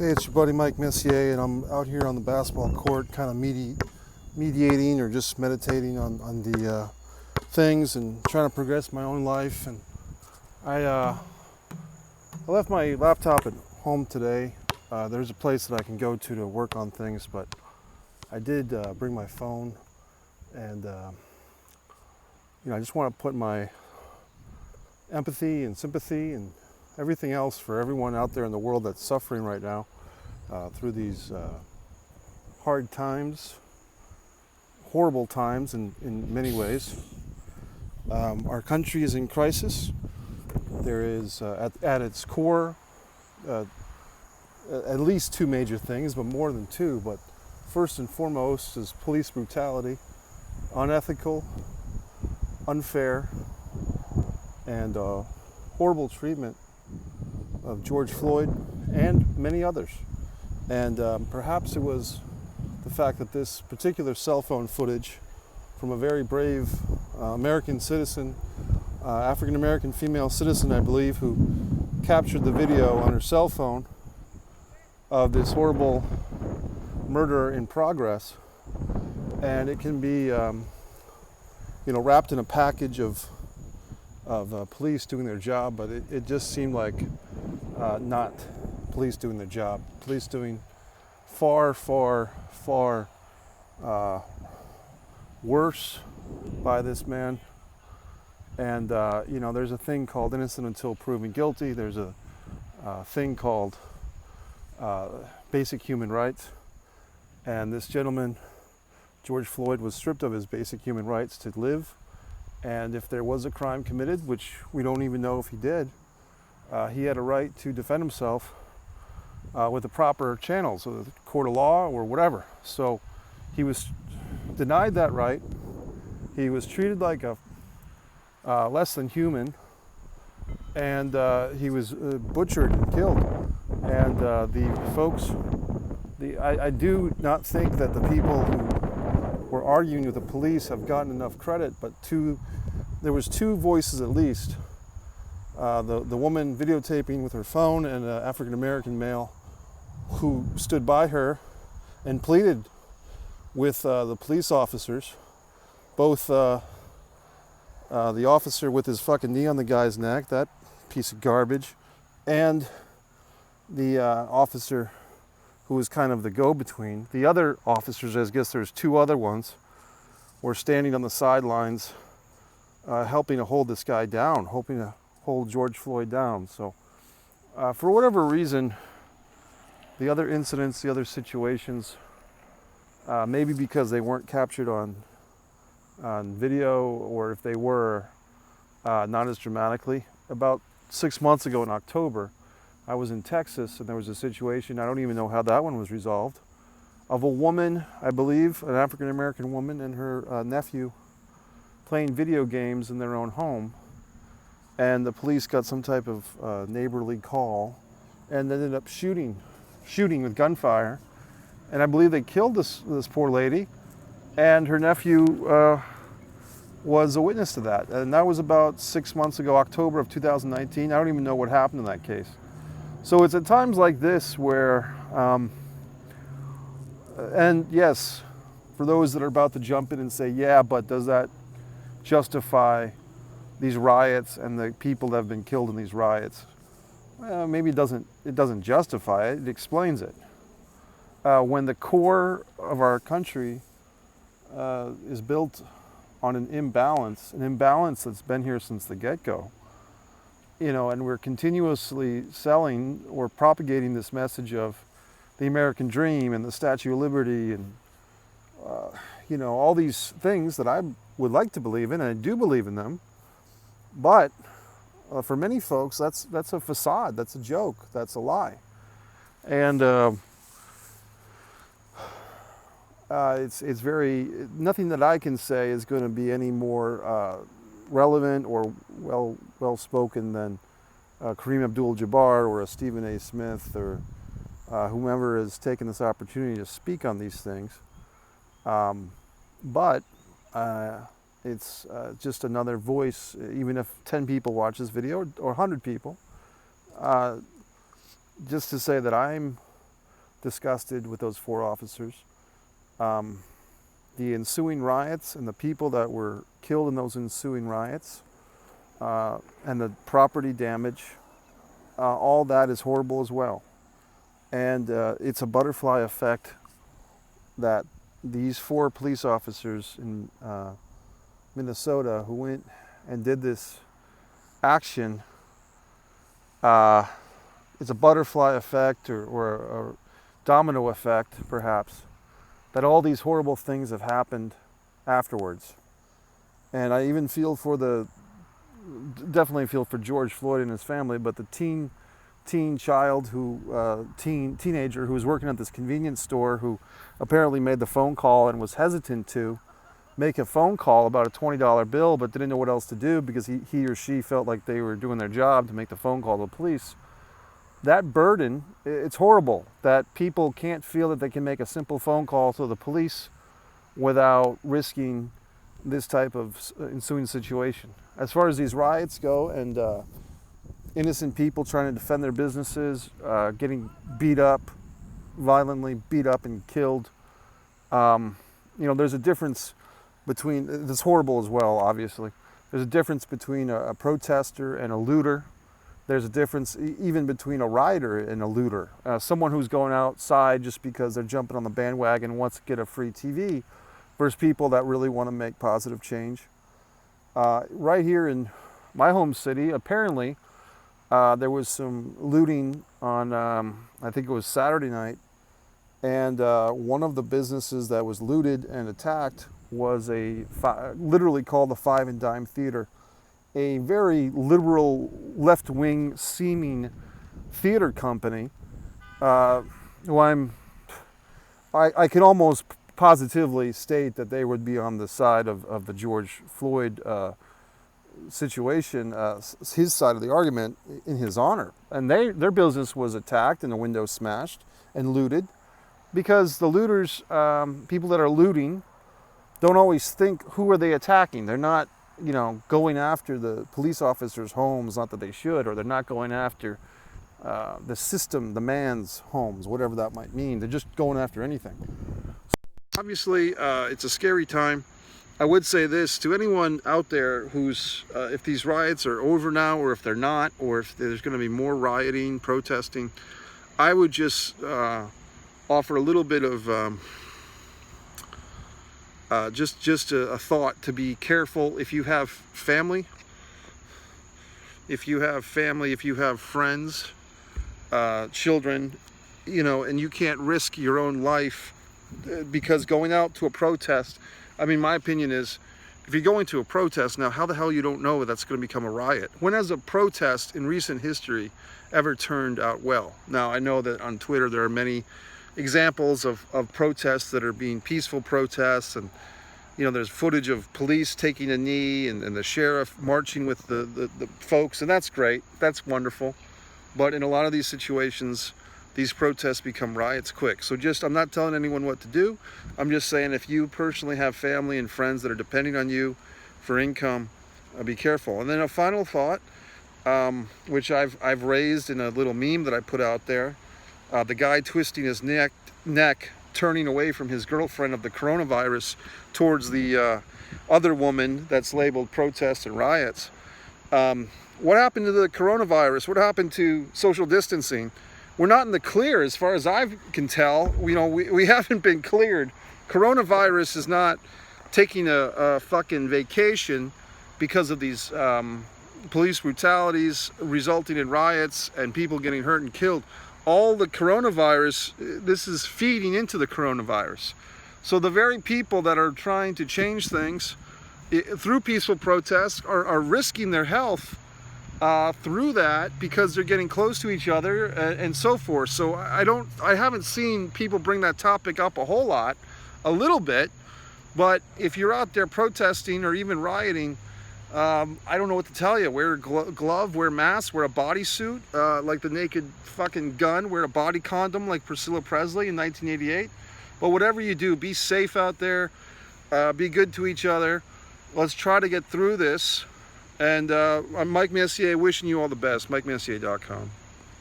Hey, it's your buddy Mike Messier, and I'm out here on the basketball court kind of mediating or just meditating on the things and trying to progress my own life. And I left my laptop at home today. There's a place that I can go to work on things, but I did bring my phone, and I just want to put my empathy and sympathy and everything else for everyone out there in the world that's suffering right now through these hard times, horrible times in many ways. Our country is in crisis. There is at its core at least two major things, but more than two. But first and foremost is police brutality, unethical, unfair, and horrible treatment of George Floyd and many others. And perhaps it was the fact that this particular cell phone footage from a very brave American citizen, African American female citizen, I believe, who captured the video on her cell phone of this horrible murder in progress. And it can be wrapped in a package of police doing their job, but it just seemed like not police doing their job. Police doing far, far, far worse by this man. And there's a thing called innocent until proven guilty. There's a thing called basic human rights. And this gentleman, George Floyd, was stripped of his basic human rights to live. And if there was a crime committed, which we don't even know if he did, he had a right to defend himself with the proper channels, so the court of law or whatever. So he was denied that right. He was treated like a less than human, and he was butchered and killed. And the folks, I do not think that the people who were arguing with the police have gotten enough credit, but there was two voices at least. The woman videotaping with her phone and an African American male who stood by her and pleaded with the police officers, both the officer with his fucking knee on the guy's neck, that piece of garbage, and the officer who was kind of the go-between. The other officers, I guess there's two other ones, were standing on the sidelines helping to hold this guy down, hoping to hold George Floyd down. So for whatever reason, the other incidents, the other situations, maybe because they weren't captured on video, or if they were, not as dramatically. About 6 months ago in October, I was in Texas, and there was a situation, I don't even know how that one was resolved, of a woman, I believe, an African American woman, and her nephew playing video games in their own home. And the police got some type of neighborly call and ended up shooting with gunfire. And I believe they killed this poor lady, and her nephew was a witness to that. And that was about 6 months ago, October of 2019. I don't even know what happened in that case. So it's at times like this where, and yes, for those that are about to jump in and say, yeah, but does that justify these riots and the people that have been killed in these riots? Well, maybe it doesn't justify it, it explains it. When the core of our country is built on an imbalance that's been here since the get-go, and we're continuously selling or propagating this message of the American dream and the Statue of Liberty and all these things that I would like to believe in, and I do believe in them. But for many folks, that's a facade, that's a joke, that's a lie. And it's very, nothing that I can say is going to be any more relevant or well-spoken than Kareem Abdul-Jabbar or a Stephen A. Smith or whomever has taken this opportunity to speak on these things. But it's just another voice, even if 10 people watch this video or 100 people, just to say that I'm disgusted with those 4 officers. The ensuing riots and the people that were killed in those ensuing riots, and the property damage, all that is horrible as well. And it's a butterfly effect that these 4 police officers in Minnesota who went and did this action, it's a butterfly effect or a domino effect, perhaps, that all these horrible things have happened afterwards. And I even definitely feel for George Floyd and his family, but the teenager who was working at this convenience store, who apparently made the phone call and was hesitant to make a phone call about a $20 bill, but didn't know what else to do because he or she felt like they were doing their job to make the phone call to the police. That burden, it's horrible that people can't feel that they can make a simple phone call to the police without risking this type of ensuing situation. As far as these riots go, and innocent people trying to defend their businesses, getting violently beat up and killed, there's a difference between, it's horrible as well, obviously. There's a difference between a protester and a looter. There's a difference even between a rioter and a looter. Someone who's going outside just because they're jumping on the bandwagon and wants to get a free TV, versus people that really want to make positive change. Right here in my home city, apparently, there was some looting on, I think it was Saturday night, and one of the businesses that was looted and attacked was literally called the Five and Dime Theater, a very liberal, left-wing seeming theater company, who I can almost positively state that they would be on the side of the George Floyd situation, his side of the argument, in his honor. And their business was attacked and the window smashed and looted, because the looters, people that are looting, don't always think, who are they attacking? They're not, going after the police officers' homes, not that they should, or they're not going after the system, the man's homes, whatever that might mean. They're just going after anything. So obviously, it's a scary time. I would say this to anyone out there who's, if these riots are over now, or if they're not, or if there's going to be more rioting, protesting, I would just offer a little bit of just a thought to be careful. If you have family, if you have friends, children, and you can't risk your own life, because going out to a protest, my opinion is, if you're going to a protest now, how the hell you don't know that's going to become a riot? When has a protest in recent history ever turned out well? Now, I know that on Twitter there are many examples of protests that are being peaceful protests, and there's footage of police taking a knee and the sheriff marching with the folks, and that's great, that's wonderful. But in a lot of these situations, these protests become riots quick. So I'm not telling anyone what to do. I'm just saying, if you personally have family and friends that are depending on you for income, be careful. And then a final thought, which I've raised in a little meme that I put out there. The guy twisting his neck, turning away from his girlfriend of the coronavirus towards the other woman that's labeled protests and riots. What happened to the coronavirus? What happened to social distancing? We're not in the clear as far as I can tell. We haven't been cleared. Coronavirus is not taking a fucking vacation because of these police brutalities resulting in riots and people getting hurt and killed. All the coronavirus, this is feeding into the coronavirus. So the very people that are trying to change things through peaceful protests are risking their health through that, because they're getting close to each other and so forth. So I haven't seen people bring that topic up a whole lot, a little bit, but if you're out there protesting or even rioting, I don't know what to tell you. Wear a glove, wear a mask, wear a bodysuit, like the Naked fucking Gun, wear a body condom like Priscilla Presley in 1988. But whatever you do, be safe out there, be good to each other. Let's try to get through this. And I'm Mike Messier, wishing you all the best. MikeMessier.com.